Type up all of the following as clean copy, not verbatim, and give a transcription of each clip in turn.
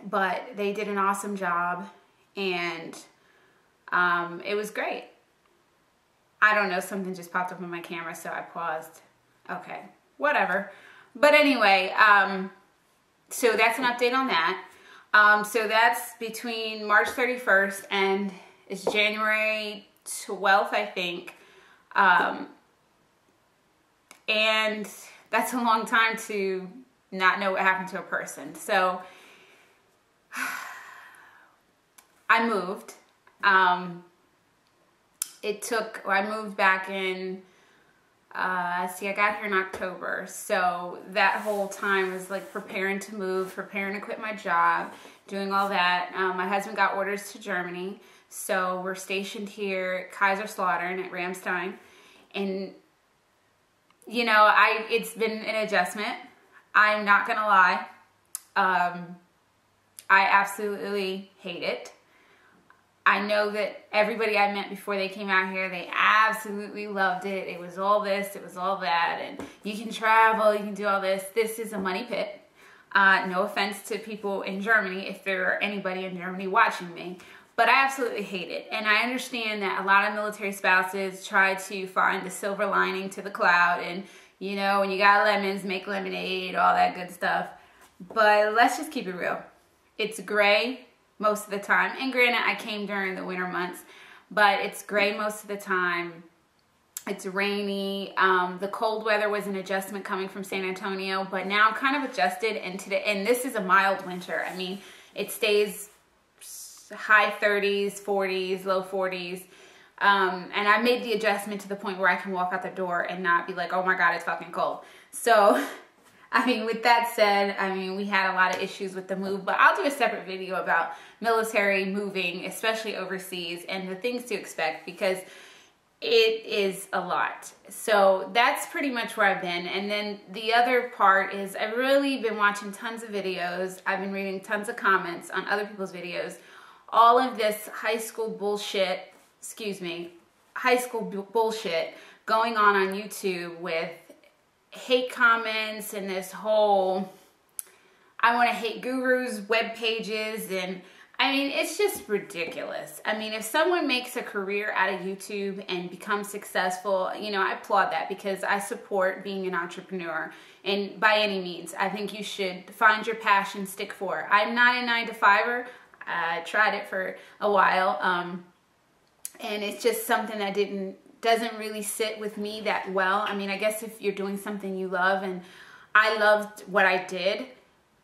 but they did an awesome job, and it was great. I don't know, something just popped up on my camera, so I paused. Okay, whatever. But anyway, so that's an update on that. So that's between March 31st and it's January 12th, I think. And that's a long time to not know what happened to a person. So I moved. I moved back in, I got here in October. So that whole time was like preparing to move, preparing to quit my job, doing all that. My husband got orders to Germany. So we're stationed here at Kaiserslautern at Ramstein. And, you know, it's been an adjustment. I'm not going to lie. I absolutely hate it. I know that everybody I met before they came out here, they absolutely loved it. It was all this, it was all that, and you can travel, you can do all this. This is a money pit. No offense to people in Germany, if there are anybody in Germany watching me, but I absolutely hate it. And I understand that a lot of military spouses try to find the silver lining to the cloud, and you know, when you got lemons, make lemonade, all that good stuff. But let's just keep it real. It's gray most of the time. And granted, I came during the winter months, but it's gray most of the time. It's rainy. The cold weather was an adjustment coming from San Antonio, but now I'm kind of adjusted. And this is a mild winter. I mean, it stays high 30s, 40s, low 40s. And I made the adjustment to the point where I can walk out the door and not be like, oh my God, it's fucking cold. So, I mean, with that said, I mean, we had a lot of issues with the move, but I'll do a separate video about military moving, especially overseas, and the things to expect, because it is a lot. So that's pretty much where I've been. And then the other part is I've really been watching tons of videos. I've been reading tons of comments on other people's videos. All of this high school bullshit going on YouTube with hate comments and this whole I want to hate gurus web pages, and I mean, it's just ridiculous. I mean, if someone makes a career out of YouTube and becomes successful, you know, I applaud that, because I support being an entrepreneur, and by any means, I think you should find your passion, stick for it. I'm not a 9-to-5er. I tried it for a while, and it's just something that doesn't really sit with me that well. I mean, I guess if you're doing something you love, and I loved what I did,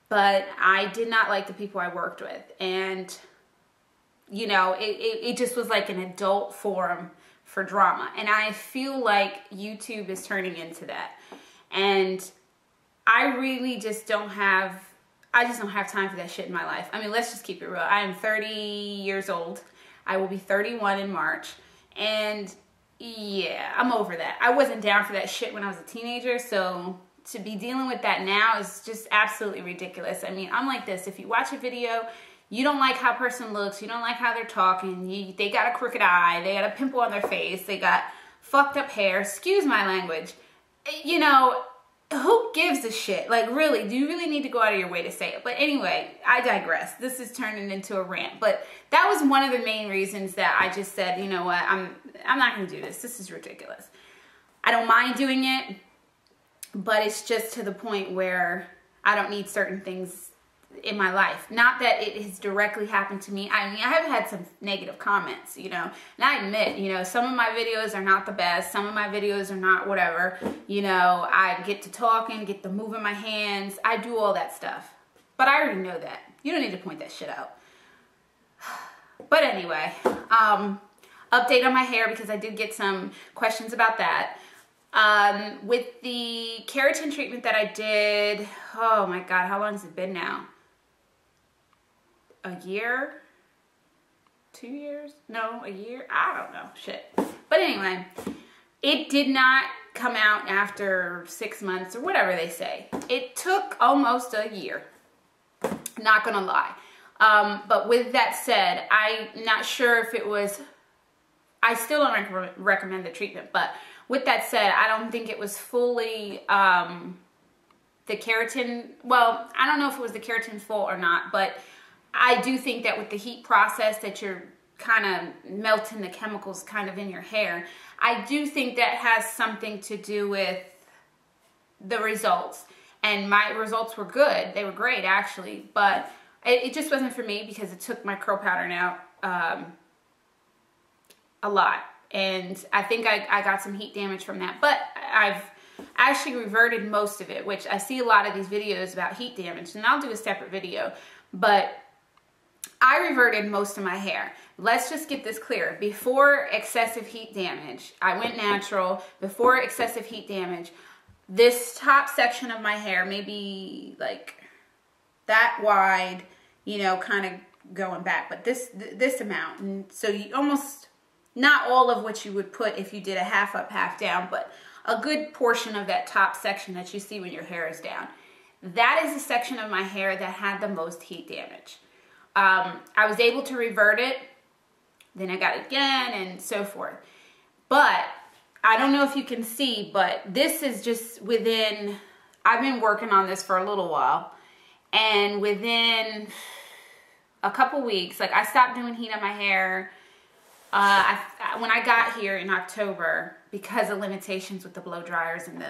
but I did not like the people I worked with. And, you know, it just was like an adult forum for drama. And I feel like YouTube is turning into that. And I really just don't have time for that shit in my life. I mean, let's just keep it real. I am 30 years old. I will be 31 in March. And yeah, I'm over that. I wasn't down for that shit when I was a teenager, so to be dealing with that now is just absolutely ridiculous. I mean, I'm like this. If you watch a video, you don't like how a person looks, you don't like how they're talking, they got a crooked eye, they got a pimple on their face, they got fucked up hair, excuse my language, you know, who gives a shit? Like, really, do you really need to go out of your way to say it? But anyway, I digress. This is turning into a rant. But that was one of the main reasons that I just said, you know what, I'm not going to do this. This is ridiculous. I don't mind doing it, but it's just to the point where I don't need certain things in my life. Not that it has directly happened to me. I mean, I have had some negative comments, you know, and I admit, you know, some of my videos are not the best. Some of my videos are not whatever, you know, I get to talking, get to moving my hands. I do all that stuff, but I already know that. You don't need to point that shit out. But anyway, update on my hair, because I did get some questions about that. With the keratin treatment that I did, oh my God, how long has it been now? A year? 2 years? No, a year? I don't know, shit. But anyway, it did not come out after 6 months or whatever they say. It took almost a year, not gonna lie. But with that said, I'm not sure if it was, I still don't recommend the treatment, but with that said, I don't think it was fully the keratin, well, I don't know if it was the keratin's fault or not, but I do think that with the heat process that you're kind of melting the chemicals kind of in your hair, I do think that has something to do with the results. And my results were good. They were great, actually. But it just wasn't for me because it took my curl pattern out a lot. And I think I got some heat damage from that. But I've actually reverted most of it, which I see a lot of these videos about heat damage. And I'll do a separate video. But I reverted most of my hair. Let's just get this clear. Before excessive heat damage, I went natural. Before excessive heat damage, this top section of my hair, maybe like that wide, you know, kind of going back, but this amount. And so you almost, not all of what you would put if you did a half up, half down, but a good portion of that top section that you see when your hair is down. That is the section of my hair that had the most heat damage. I was able to revert it, then I got it again, and so forth. But I don't know if you can see, but this is just within, I've been working on this for a little while, and within a couple weeks, like I stopped doing heat on my hair when I got here in October because of limitations with the blow dryers and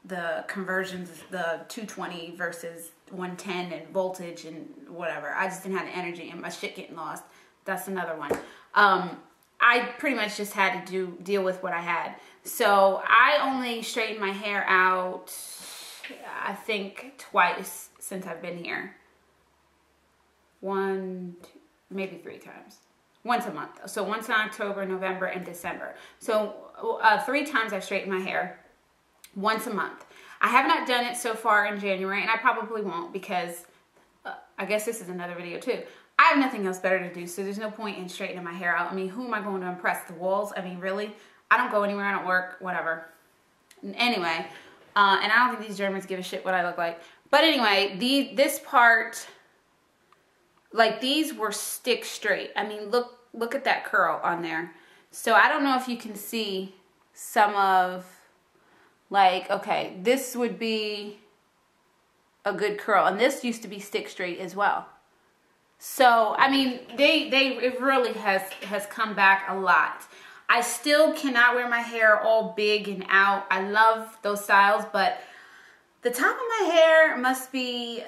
the conversions, the 220 versus 110 and voltage and whatever. I just didn't have the energy and my shit getting lost. That's another one. I pretty much just had to deal with what I had. So I only straightened my hair out, I think, twice since I've been here. 1, 2, maybe 3 times. Once a month. So once in October, November, and December. So 3 times I've straightened my hair. Once a month. I have not done it so far in January, and I probably won't because I guess this is another video too. I have nothing else better to do, so there's no point in straightening my hair out. I mean, who am I going to impress? The walls? I mean, really? I don't go anywhere. I don't work. Whatever. Anyway, and I don't think these Germans give a shit what I look like. But anyway, this part, like these were stick straight. I mean, look at that curl on there. So I don't know if you can see some of, like, okay, this would be a good curl, and this used to be stick straight as well. So, I mean, it really has come back a lot. I still cannot wear my hair all big and out. I love those styles, but the top of my hair must be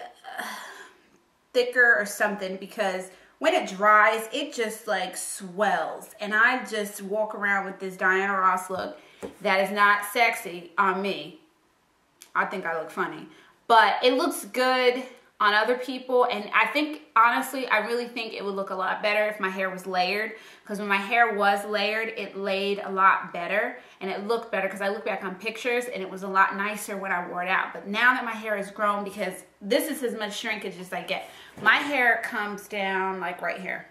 thicker or something because when it dries, it just like swells. And I just walk around with this Diana Ross look that is not sexy on me. I think I look funny, but it looks good on other people. And I think, honestly, I really think it would look a lot better if my hair was layered, because when my hair was layered, it laid a lot better and it looked better, because I look back on pictures and it was a lot nicer when I wore it out. But now that my hair is grown, because this is as much shrinkage as I get, my hair comes down like right here.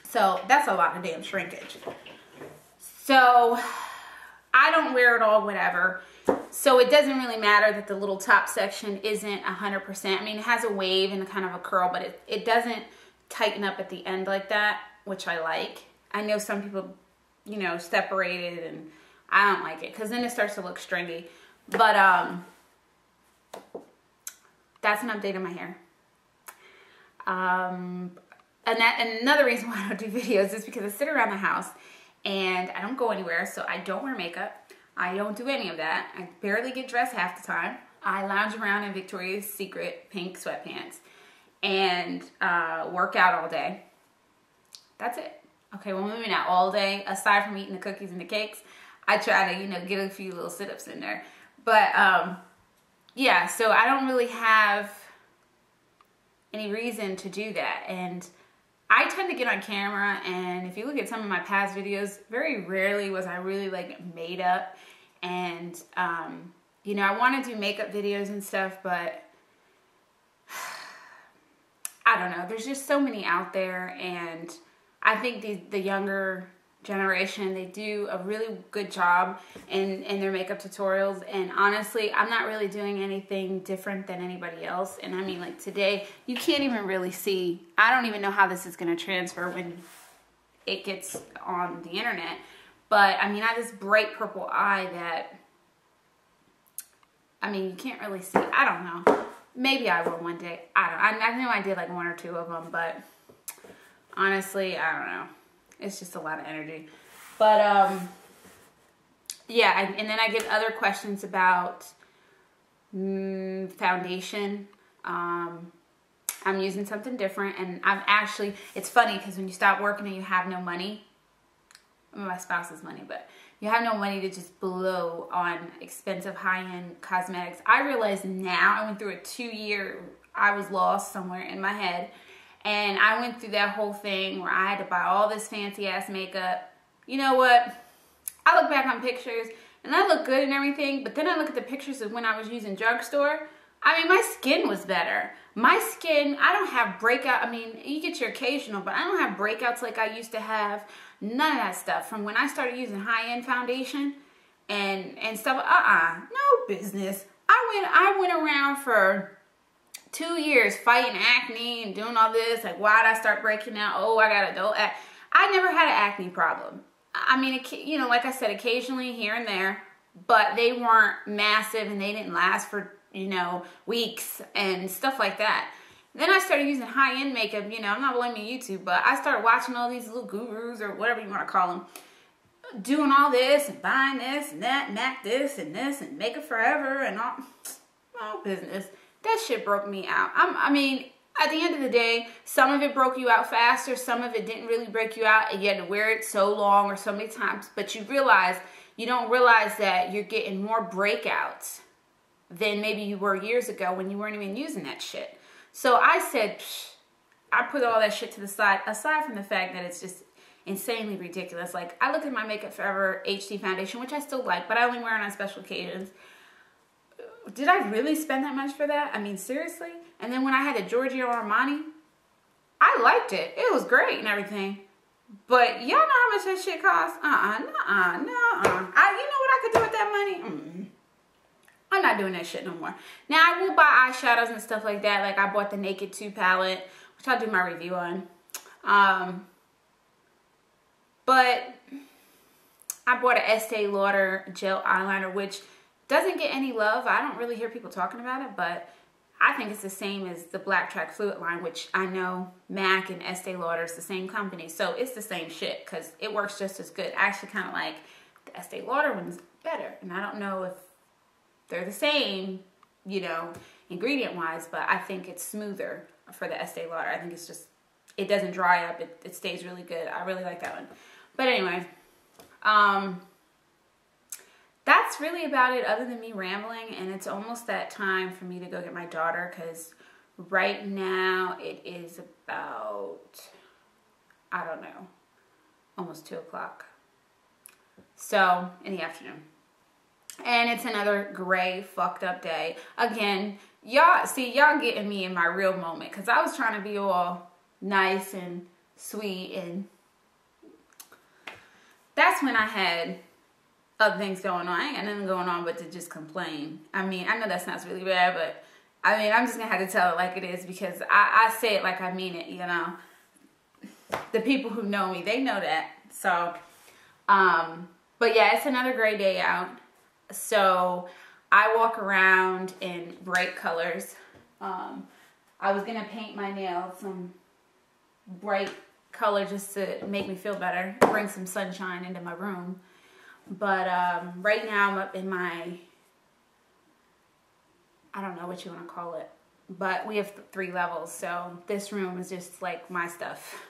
So that's a lot of damn shrinkage. So I don't wear it all, whatever. So it doesn't really matter that the little top section isn't 100%. I mean, it has a wave and kind of a curl, but it doesn't tighten up at the end like that, which I like. I know some people, you know, separate it, and I don't like it because then it starts to look stringy. But that's an update on my hair. And another reason why I don't do videos is because I sit around the house and I don't go anywhere, so I don't wear makeup. I don't do any of that. I barely get dressed half the time. I lounge around in Victoria's Secret pink sweatpants and work out all day. That's it. Okay, well, maybe not all day. Aside from eating the cookies and the cakes, I try to, you know, get a few little sit-ups in there. But, yeah, so I don't really have any reason to do that. And I tend to get on camera, and if you look at some of my past videos, very rarely was I really like made up. And you know, I want to do makeup videos and stuff, but I don't know, there's just so many out there, and I think the younger generation, they do a really good job in their makeup tutorials. And honestly, I'm not really doing anything different than anybody else. And I mean, like today, you can't even really see, I don't even know how this is going to transfer when it gets on the internet. But I mean, I have this bright purple eye that I mean, you can't really see. I don't know. Maybe I will one day. I know I did like 1 or 2 of them, but honestly, I don't know. It's just a lot of energy. But, yeah, and then I get other questions about foundation. I'm using something different, and I'm actually, it's funny because when you stop working and you have no money, I mean, my spouse's money, but you have no money to just blow on expensive high-end cosmetics. I realize now, I went through a 2-year, I was lost somewhere in my head, and I went through that whole thing where I had to buy all this fancy-ass makeup. You know what? I look back on pictures, and I look good and everything, but then I look at the pictures of when I was using drugstore. I mean, my skin was better. My skin, I don't have breakout. I mean, you get your occasional, but I don't have breakouts like I used to have. None of that stuff. From when I started using high-end foundation and stuff, no business. I went around for 2 years fighting acne and doing all this. Like, why did I start breaking out? Oh, I got adult acne. I never had an acne problem. I mean, you know, like I said, occasionally here and there, but they weren't massive and they didn't last for, you know, weeks and stuff like that. Then I started using high-end makeup. You know, I'm not blaming YouTube, but I started watching all these little gurus or whatever you want to call them, doing all this and buying this and that, MAC this and makeup forever and all business. That shit broke me out. I mean, at the end of the day, some of it broke you out faster. Some of it didn't really break you out, and you had to wear it so long or so many times. But you don't realize that you're getting more breakouts than maybe you were years ago when you weren't even using that shit. So I said, I put all that shit to the side, aside from the fact that it's just insanely ridiculous. Like, I look at my Makeup Forever HD foundation, which I still like, but I only wear it on special occasions. Did I really spend that much for that? I mean, seriously? And then when I had the Giorgio Armani, I liked it. It was great and everything. But y'all know how much that shit costs? You know what I could do with that money? I'm not doing that shit no more. Now, I will buy eyeshadows and stuff like that. Like, I bought the Naked 2 palette, which I'll do my review on. But I bought an Estee Lauder gel eyeliner, which doesn't get any love. I don't really hear people talking about it, but I think it's the same as the Black Track Fluid line, which I know MAC and Estee Lauder is the same company. So it's the same shit because it works just as good. I actually kind of like the Estee Lauder one's better. And I don't know if they're the same, you know, ingredient-wise, but I think it's smoother for the Estee Lauder. I think it's just, it doesn't dry up. It stays really good. I really like that one. But anyway, that's really about it other than me rambling. And it's almost that time for me to go get my daughter because right now it is about, I don't know, almost 2 o'clock. So, in the afternoon. And it's another gray, fucked up day. Again, y'all getting me in my real moment. Because I was trying to be all nice and sweet. And that's when I had other things going on. I ain't got nothing going on but to just complain. I mean, I know that sounds really bad. But, I mean, I'm just going to have to tell it like it is. Because I say it like I mean it, you know. The people who know me, they know that. So, but yeah, it's another gray day out. So I walk around in bright colors. I was gonna paint my nails some bright color just to make me feel better, bring some sunshine into my room. But right now I'm up in my, I don't know what you want to call it, but we have 3 levels. So this room is just like my stuff.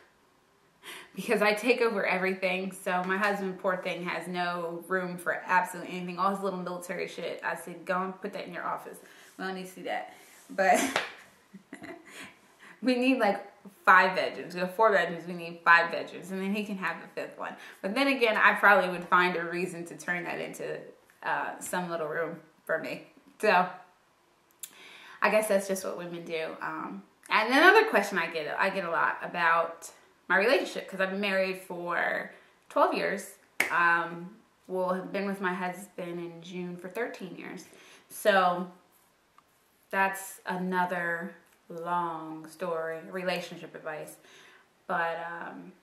Because I take over everything. So my husband, poor thing, has no room for absolutely anything. All his little military shit. I said, go and put that in your office. We don't need to see that. But we need like 5 bedrooms. We have 4 bedrooms. We need 5 bedrooms. And then he can have the 5th one. But then again, I probably would find a reason to turn that into some little room for me. So I guess that's just what women do. And another question I get a lot about my relationship, because I've been married for 12 years. Will have been with my husband in June for 13 years. So that's another long story, relationship advice. But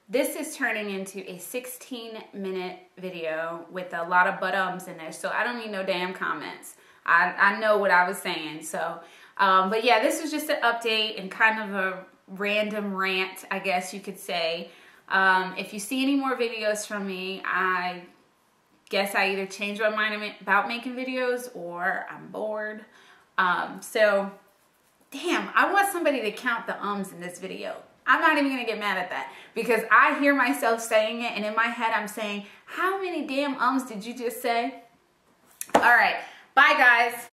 this is turning into a 16-minute video with a lot of but-ums in there. So I don't need no damn comments. I know what I was saying. So, but yeah, this was just an update and kind of a random rant, I guess you could say. If you see any more videos from me, I guess I either change my mind about making videos or I'm bored. So, damn, I want somebody to count the ums in this video. I'm not even gonna get mad at that because I hear myself saying it and in my head I'm saying, how many damn ums did you just say? All right, bye guys.